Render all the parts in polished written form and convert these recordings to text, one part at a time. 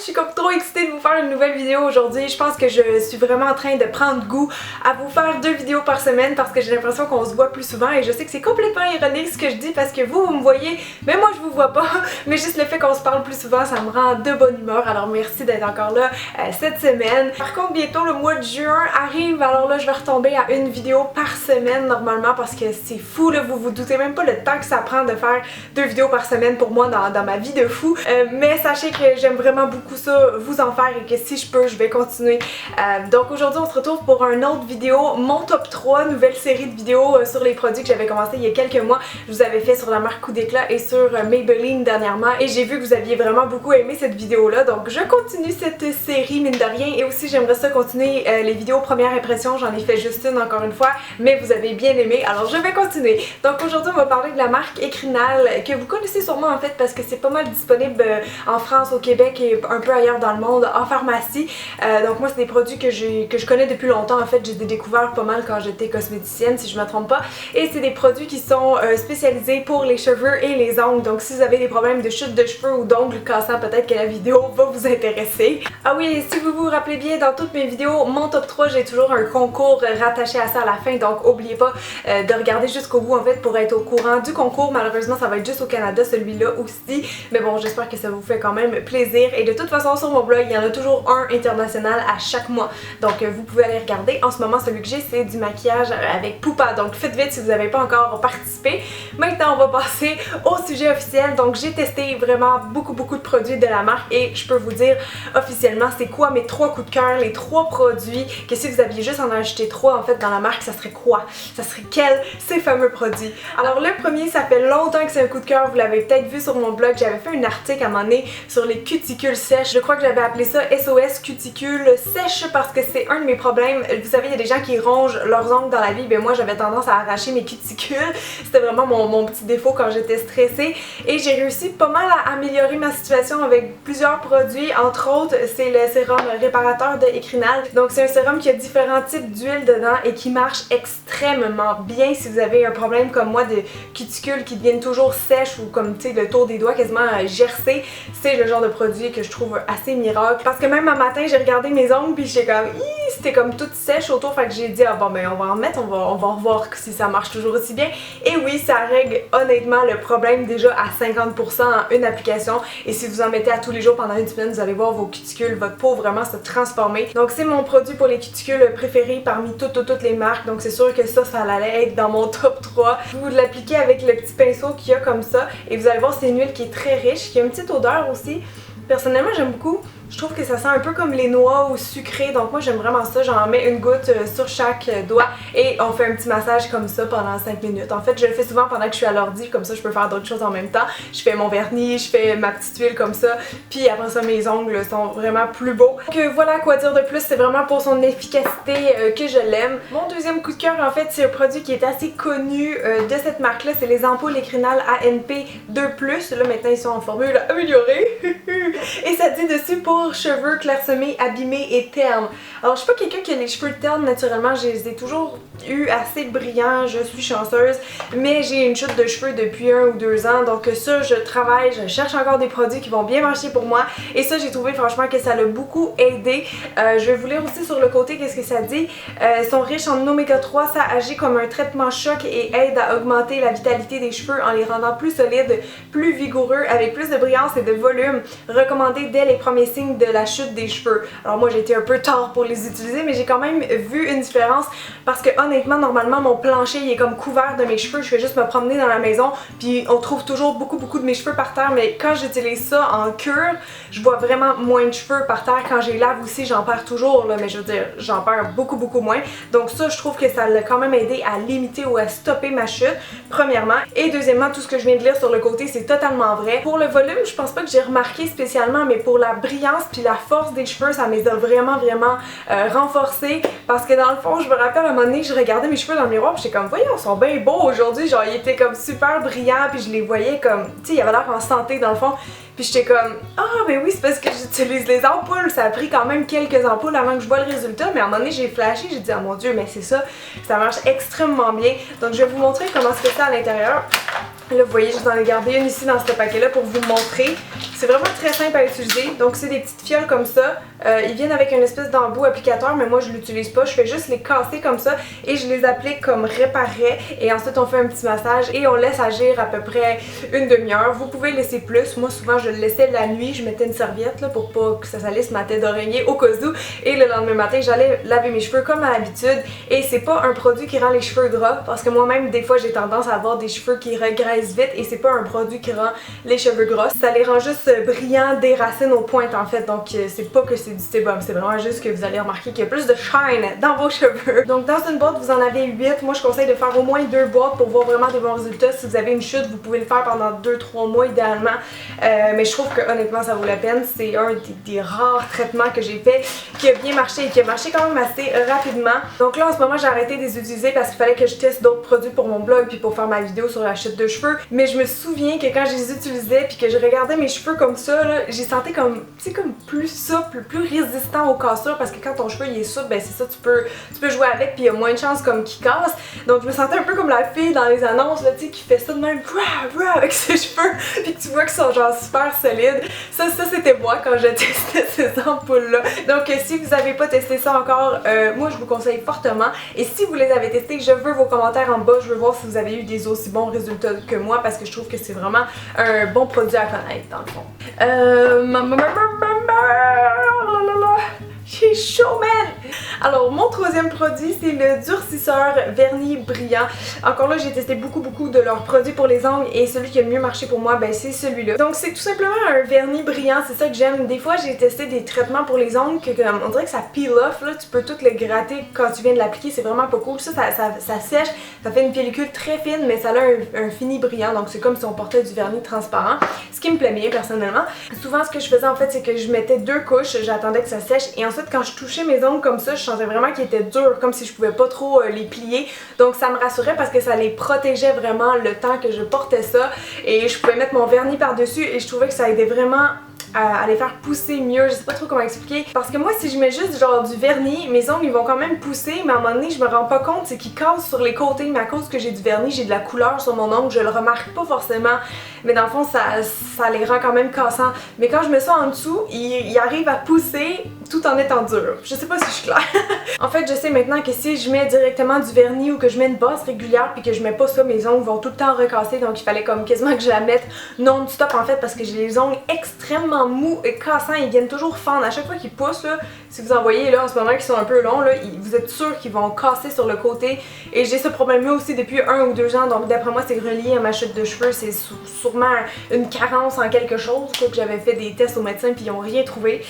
je suis comme trop excitée de vous faire une nouvelle vidéo aujourd'hui. Je pense que je suis vraiment en train de prendre goût à vous faire 2 vidéos par semaine parce que j'ai l'impression qu'on se voit plus souvent et je sais que c'est complètement ironique ce que je dis parce que vous me voyez, mais moi je vous vois pas. Mais juste le fait qu'on se parle plus souvent, ça me rend de bonne humeur. Alors merci d'être encore là cette semaine. Par contre, bientôt le mois de juin arrive, alors là je vais retomber à une vidéo par semaine normalement parce que c'est fou là, vous vous doutez même pas le temps que ça prend de faire 2 vidéos par semaine pour moi dans ma vie de fou. Mais sachez que j'aime vraiment beaucoup ça, vous en faire et que si je peux, je vais continuer. Donc aujourd'hui on se retrouve pour une autre vidéo, mon top 3, nouvelle série de vidéos sur les produits que j'avais commencé il y a quelques mois. Je vous avais fait sur la marque Coup d'éclat et sur Maybelline dernièrement et j'ai vu que vous aviez vraiment beaucoup aimé cette vidéo là, donc je continue cette série mine de rien et aussi j'aimerais ça continuer les vidéos première impression, j'en ai fait juste une encore une fois, mais vous avez bien aimé alors je vais continuer. Donc aujourd'hui on va parler de la marque Ecrinal que vous connaissez sûrement en fait parce que c'est pas mal disponible en France, au Québec et un peu ailleurs dans le monde en pharmacie. Donc moi c'est des produits que je connais depuis longtemps en fait, j'ai découvert pas mal quand j'étais cosméticienne si je me trompe pas et c'est des produits qui sont spécialisés pour les cheveux et les ongles, donc si vous avez des problèmes de chute de cheveux ou d'ongles cassants, peut-être que la vidéo va vous intéresser. Ah oui, et si vous vous rappelez bien, dans toutes mes vidéos, mon top 3, j'ai toujours un concours rattaché à ça à la fin, donc n'oubliez pas de regarder jusqu'au bout en fait pour être au courant du concours. Malheureusement ça va être juste au Canada celui-là aussi, mais bon j'espère que ça vous fait quand même plaisir et de toute façon sur mon blog il y en a toujours un international à chaque mois, donc vous pouvez aller regarder. En ce moment celui que j'ai c'est du maquillage avec Poupa, donc faites vite si vous n'avez pas encore participé. Maintenant on va passer au sujet officiel. Donc j'ai testé vraiment beaucoup de produits de la marque et je peux vous dire officiellement c'est quoi mes 3 coups de cœur, les 3 produits que si vous aviez juste en acheté 3 en fait dans la marque, ça serait quoi? Ça serait quels ces fameux produits? Alors le premier, ça fait longtemps que c'est un coup de cœur, vous l'avez peut-être vu sur mon blog, j'avais fait un article à un moment donné sur les cuticules sèches, je crois que j'avais appelé ça SOS cuticules sèches parce que c'est un de mes problèmes. Vous savez il y a des gens qui rongent leurs ongles dans la vie, ben moi j'avais tendance à arracher mes cuticules, c'était vraiment mon petit défaut quand j'étais stressée et j'ai réussi pas mal à améliorer ma situation avec plusieurs produits, entre autres c'est le sérum réparateur de Ecrinal. Donc c'est un sérum qui a différents types d'huile dedans et qui marche extrêmement bien si vous avez un problème comme moi de cuticules qui deviennent toujours sèches ou comme tu sais le tour des doigts quasiment gercé. C'est le genre de produit que je trouve assez miracle parce que même un matin j'ai regardé mes ongles puis j'étais comme c'était comme toute sèche autour, fait que j'ai dit ah bon ben on va en mettre, on va revoir si ça marche toujours aussi bien et oui ça règle honnêtement le problème déjà à 50% en une application et si vous en mettez à tous les jours pendant une semaine vous allez voir vos cuticules, votre peau vraiment se transformer. Donc c'est mon produit pour les cuticules préféré parmi toutes les marques, donc c'est sûr que ça allait être dans mon top 3. Vous l'appliquez avec le petit pinceau qu'il y a comme ça et vous allez voir c'est une huile qui est très riche, qui a une petite odeur aussi. Personnellement j'aime beaucoup. Je trouve que ça sent un peu comme les noix ou sucré, donc moi j'aime vraiment ça. J'en mets une goutte sur chaque doigt et on fait un petit massage comme ça pendant 5 minutes. En fait je le fais souvent pendant que je suis à l'ordi, comme ça je peux faire d'autres choses en même temps. Je fais mon vernis, je fais ma petite huile comme ça, puis après ça mes ongles sont vraiment plus beaux. Donc voilà quoi dire de plus, c'est vraiment pour son efficacité que je l'aime. Mon deuxième coup de cœur en fait c'est un produit qui est assez connu de cette marque là, c'est les ampoules Ecrinal ANP 2+. Là maintenant ils sont en formule améliorée et ça dit dessus pour cheveux clairsemés, abîmés et ternes. Alors je suis pas quelqu'un qui a les cheveux ternes naturellement, je les ai toujours eu assez brillants, je suis chanceuse, mais j'ai une chute de cheveux depuis 1 ou 2 ans, donc ça je travaille, je cherche encore des produits qui vont bien marcher pour moi et ça j'ai trouvé franchement que ça l'a beaucoup aidé. Je vais vous lire aussi sur le côté qu'est-ce que ça dit. Sont riches en oméga 3, ça agit comme un traitement choc et aide à augmenter la vitalité des cheveux en les rendant plus solides, plus vigoureux, avec plus de brillance et de volume, recommandé dès les premiers signes de la chute des cheveux. Alors moi j'ai été un peu tard pour les utiliser mais j'ai quand même vu une différence parce que honnêtement normalement mon plancher il est comme couvert de mes cheveux, je fais juste me promener dans la maison puis on trouve toujours beaucoup de mes cheveux par terre, mais quand j'utilise ça en cure je vois vraiment moins de cheveux par terre. Quand je les lave aussi j'en perds toujours là, mais je veux dire j'en perds beaucoup moins, donc ça je trouve que ça l'a quand même aidé à limiter ou à stopper ma chute premièrement, et deuxièmement tout ce que je viens de lire sur le côté c'est totalement vrai. Pour le volume je pense pas que j'ai remarqué spécialement, mais pour la brillance puis la force des cheveux ça les a vraiment renforcés parce que dans le fond je me rappelle à un moment donné je regardais mes cheveux dans le miroir puis j'étais comme voyons ils sont bien beaux aujourd'hui, genre ils étaient comme super brillants puis je les voyais comme tu sais ils avaient l'air en santé dans le fond. Puis j'étais comme ah ben oui c'est parce que j'utilise les ampoules, ça a pris quand même quelques ampoules avant que je vois le résultat, mais à un moment donné j'ai flashé, j'ai dit oh mon dieu mais c'est ça, ça marche extrêmement bien. Donc je vais vous montrer comment c'est à l'intérieur. Là vous voyez je vous en ai gardé une ici dans ce paquet là pour vous montrer. C'est vraiment très simple à utiliser. Donc c'est des petites fioles comme ça. Ils viennent avec une espèce d'embout applicateur, mais moi je l'utilise pas. Je fais juste les casser comme ça et je les applique comme réparait. Et ensuite on fait un petit massage et on laisse agir à peu près une demi-heure. Vous pouvez laisser plus. Moi souvent je le laissais la nuit. Je mettais une serviette là, pour pas que ça salisse ma tête d'oreiller au cas où. Et le lendemain matin j'allais laver mes cheveux comme à l'habitude. Et c'est pas un produit qui rend les cheveux gras parce que moi-même des fois j'ai tendance à avoir des cheveux qui regraissent vite et c'est pas un produit qui rend les cheveux gras. Ça les rend juste brillants des racines aux pointes en fait. Donc c'est pas que c'est du sébum, c'est vraiment juste que vous allez remarquer qu'il y a plus de shine dans vos cheveux. Donc dans une boîte vous en avez 8. Moi je conseille de faire au moins 2 boîtes pour voir vraiment des bons résultats. Si vous avez une chute vous pouvez le faire pendant 2-3 mois idéalement. Mais je trouve que honnêtement ça vaut la peine. C'est un des rares traitements que j'ai fait qui a bien marché et qui a marché quand même assez rapidement. Donc là en ce moment j'ai arrêté de les utiliser parce qu'il fallait que je teste d'autres produits pour mon blog puis pour faire ma vidéo sur la chute de cheveux. Mais je me souviens que quand je les utilisais puis que je regardais mes cheveux comme ça, j'ai senti comme, tu sais, comme plus souple, plus résistant aux cassures parce que quand ton cheveu il est souple, ben c'est ça, tu peux jouer avec puis il y a moins de chances comme qu'il casse. Donc je me sentais un peu comme la fille dans les annonces là, tu sais, qui fait ça de même avec ses cheveux puis que tu vois qu'ils sont genre super solides. Ça c'était moi quand je testais ces ampoules là. Donc si vous n'avez pas testé ça encore, moi je vous conseille fortement. Et si vous les avez testés, je veux vos commentaires en bas, je veux voir si vous avez eu des aussi bons résultats que moi parce que je trouve que c'est vraiment un bon produit à connaître dans le fond. J'ai chaud, man! Alors, mon troisième produit, c'est le durcisseur vernis brillant. Encore là, j'ai testé beaucoup de leurs produits pour les ongles et celui qui a le mieux marché pour moi, ben c'est celui-là. Donc, c'est tout simplement un vernis brillant, c'est ça que j'aime. Des fois, j'ai testé des traitements pour les ongles que, on dirait que ça peel off, là. Tu peux tout le gratter quand tu viens de l'appliquer, c'est vraiment pas cool. Ça sèche, ça fait une pellicule très fine, mais ça a un fini brillant, donc c'est comme si on portait du vernis transparent. Ce qui me plaît bien, personnellement. Souvent, ce que je faisais, en fait, c'est que je mettais 2 couches, j'attendais que ça sèche et ensuite, quand je touchais mes ongles comme ça, je sentais vraiment qu'ils étaient durs, comme si je pouvais pas trop les plier. Donc ça me rassurait parce que ça les protégeait vraiment le temps que je portais ça. Et je pouvais mettre mon vernis par-dessus et je trouvais que ça aidait vraiment à les faire pousser mieux, je sais pas trop comment expliquer. Parce que moi si je mets juste genre du vernis, mes ongles ils vont quand même pousser, mais à un moment donné je me rends pas compte, c'est qu'ils cassent sur les côtés, mais à cause que j'ai du vernis, j'ai de la couleur sur mon ongle, je le remarque pas forcément, mais dans le fond ça les rend quand même cassants. Mais quand je mets ça en dessous, ils arrivent à pousser tout en étant dur. Je sais pas si je suis claire. En fait je sais maintenant que si je mets directement du vernis ou que je mets une base régulière puis que je mets pas ça, mes ongles vont tout le temps recasser, donc il fallait comme quasiment que je la mette non-stop en fait parce que j'ai les ongles extrêmement mous et cassants, ils viennent toujours fendre à chaque fois qu'ils poussent là. Si vous en voyez là en ce moment qui sont un peu longs là, vous êtes sûr qu'ils vont casser sur le côté et j'ai ce problème là aussi depuis 1 ou 2 ans, donc d'après moi c'est relié à ma chute de cheveux, c'est sûrement une carence en quelque chose, quoi, que j'avais fait des tests au médecin puis ils ont rien trouvé.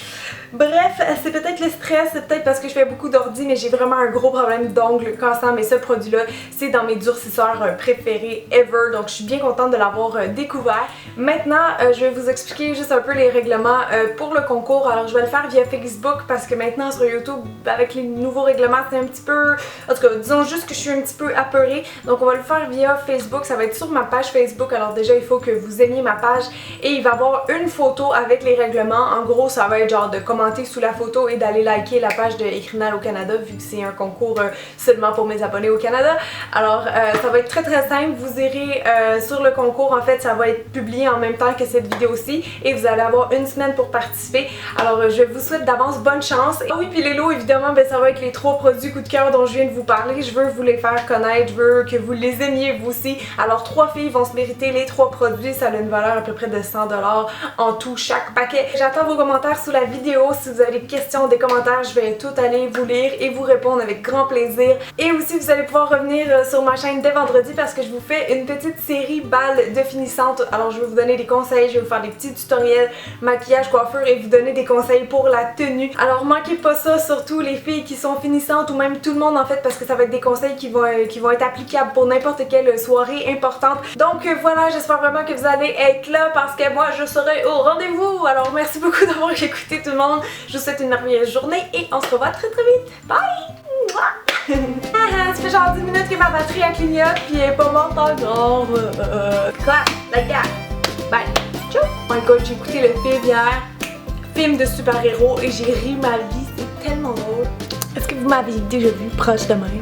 Bref, c'est peut-être le stress, c'est peut-être parce que je fais beaucoup d'ordi, mais j'ai vraiment un gros problème d'ongles cassants, mais ce produit là c'est dans mes durcisseurs préférés ever, donc je suis bien contente de l'avoir découvert. Maintenant je vais vous expliquer juste un peu les règlements pour le concours. Alors je vais le faire via Facebook parce que maintenant sur YouTube avec les nouveaux règlements c'est un petit peu, en tout cas disons juste que je suis un petit peu apeurée, donc on va le faire via Facebook, ça va être sur ma page Facebook. Alors déjà il faut que vous aimiez ma page et il va y avoir une photo avec les règlements. En gros ça va être genre de commenter sous la photo et d'aller liker la page de Écrinal au Canada vu que c'est un concours seulement pour mes abonnés au Canada. Alors ça va être très simple, vous irez sur le concours, en fait ça va être publié en même temps que cette vidéo-ci et vous allez avoir une semaine pour participer. Alors je vous souhaite d'avance bonne chance. Ah oui, puis les lots évidemment ben, ça va être les 3 produits coup de cœur dont je viens de vous parler. Je veux vous les faire connaître, je veux que vous les aimiez vous aussi. Alors 3 filles vont se mériter les 3 produits, ça a une valeur à peu près de 100$ en tout chaque paquet. J'attends vos commentaires sous la vidéo. Si vous avez des questions, des commentaires, je vais tout aller vous lire et vous répondre avec grand plaisir. Et aussi vous allez pouvoir revenir sur ma chaîne dès vendredi parce que je vous fais une petite série balles de finissantes. Alors je vais vous donner des conseils, je vais vous faire des petits tutoriels maquillage, coiffure et vous donner des conseils pour la tenue. Alors manquez pas ça, surtout les filles qui sont finissantes ou même tout le monde en fait, parce que ça va être des conseils qui vont être applicables pour n'importe quelle soirée importante. Donc voilà, j'espère vraiment que vous allez être là parce que moi je serai au rendez-vous. Alors merci beaucoup d'avoir écouté tout le monde. Je vous souhaite une merveilleuse journée et on se revoit très vite. Bye! Ça fait genre 10 minutes que ma batterie a clignote puis elle est pas morte encore. Quoi? Like that. Bye. Ciao! Oh my god, j'ai écouté le film hier. Film de super-héros et j'ai ri ma vie. C'est tellement drôle. Est-ce que vous m'avez déjà vu proche de même?